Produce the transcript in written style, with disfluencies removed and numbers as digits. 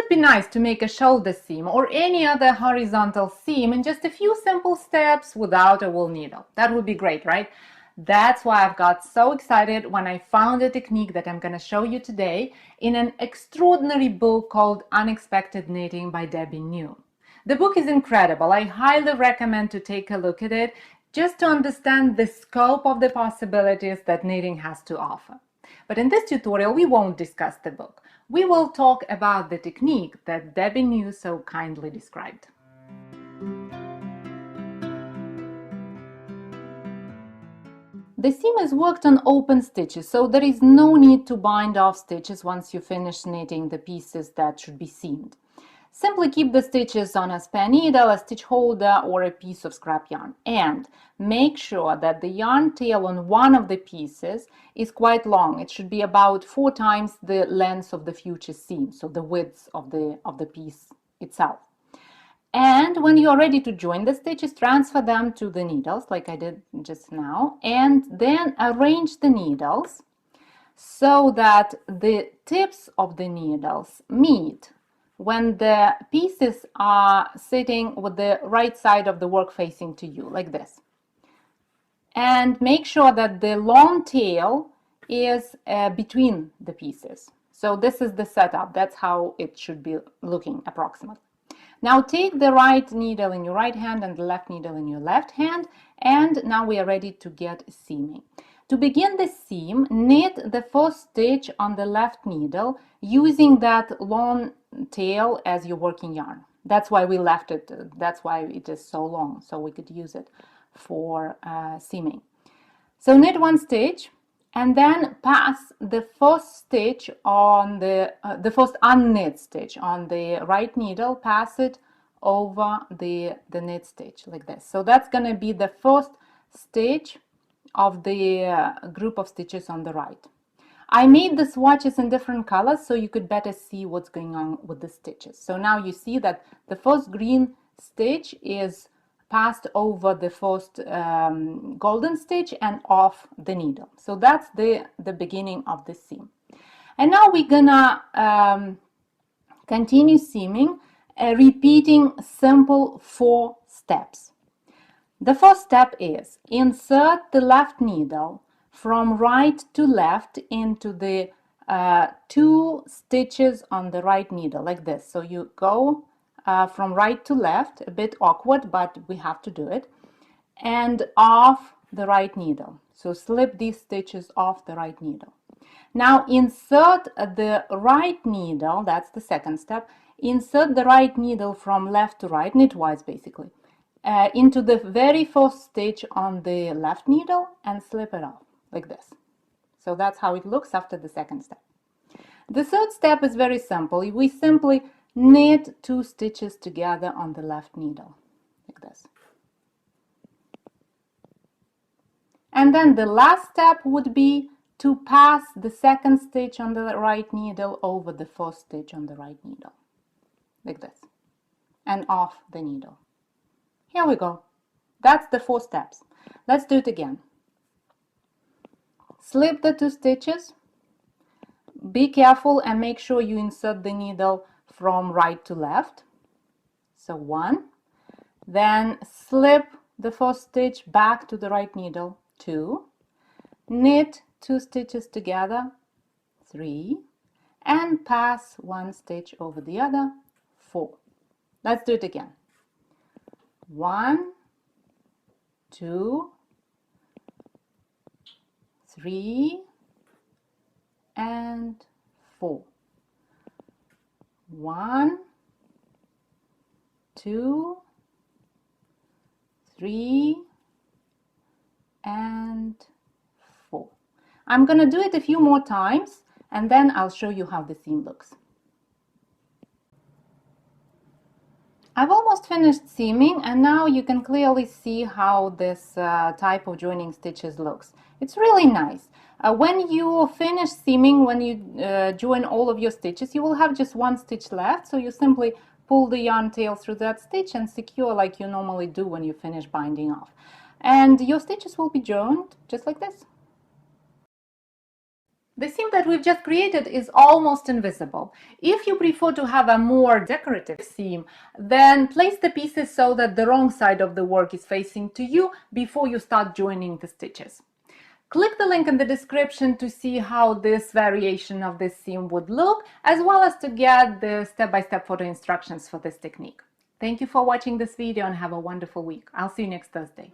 would be nice to make a shoulder seam or any other horizontal seam in just a few simple steps without a wool needle. That would be great, right? That's why I've got so excited when I found a technique that I'm going to show you today in an extraordinary book called Unexpected Knitting by Debbie New. The book is incredible. I highly recommend to take a look at it just to understand the scope of the possibilities that knitting has to offer. But in this tutorial, we won't discuss the book. We will talk about the technique that Debbie New so kindly described. The seam is worked on open stitches, so there is no need to bind off stitches once you finish knitting the pieces that should be seamed. Simply keep the stitches on a spare needle, a stitch holder, or a piece of scrap yarn, and make sure that the yarn tail on one of the pieces is quite long. It should be about 4 times the length of the future seam, so the width of the piece itself. And when you are ready to join the stitches, transfer them to the needles like I did just now, and then arrange the needles so that the tips of the needles meet when the pieces are sitting with the right side of the work facing to you, like this. And make sure that the long tail is between the pieces. So this is the setup. That's how it should be looking approximately. Now take the right needle in your right hand and the left needle in your left hand, and now we are ready to get seaming. To begin the seam, knit the first stitch on the left needle using that long tail as your working yarn. That's why we left it, that's why it is so long, so we could use it for seaming. So knit one stitch and then pass the first stitch on the first unknit stitch on the right needle, pass it over the knit stitch like this. So that's going to be the first stitch of the group of stitches on the right. I made the swatches in different colors so you could better see what's going on with the stitches. So now you see that the first green stitch is passed over the first golden stitch and off the needle. So that's the beginning of the seam. And now we're gonna continue seaming, repeating simple 4 steps. The first step is insert the left needle from right to left into the 2 stitches on the right needle, like this. So you go from right to left, a bit awkward, but we have to do it, and off the right needle. So slip these stitches off the right needle. Now insert the right needle, that's the second step, insert the right needle from left to right, knitwise basically, into the very first stitch on the left needle and slip it off, like this. So that's how it looks after the second step. The third step is very simple. We simply knit 2 stitches together on the left needle, like this. And then the last step would be to pass the second stitch on the right needle over the first stitch on the right needle, like this, and off the needle. Here we go. That's the 4 steps. Let's do it again. Slip the 2 stitches. Be careful and make sure you insert the needle from right to left. So 1. Then slip the first stitch back to the right needle. 2. Knit 2 stitches together. 3. And pass 1 stitch over the other. 4. Let's do it again. 1, 2, 3, and 4. 1, 2, 3, and 4. I'm going to do it a few more times and then I'll show you how the seam looks. I've almost finished seaming and now you can clearly see how this type of joining stitches looks. It's really nice. When you finish seaming, when you join all of your stitches, you will have just 1 stitch left, so you simply pull the yarn tail through that stitch and secure like you normally do when you finish binding off. And your stitches will be joined just like this. The seam that we've just created is almost invisible. If you prefer to have a more decorative seam, then place the pieces so that the wrong side of the work is facing to you before you start joining the stitches. Click the link in the description to see how this variation of this seam would look, as well as to get the step-by-step photo instructions for this technique. Thank you for watching this video and have a wonderful week. I'll see you next Thursday.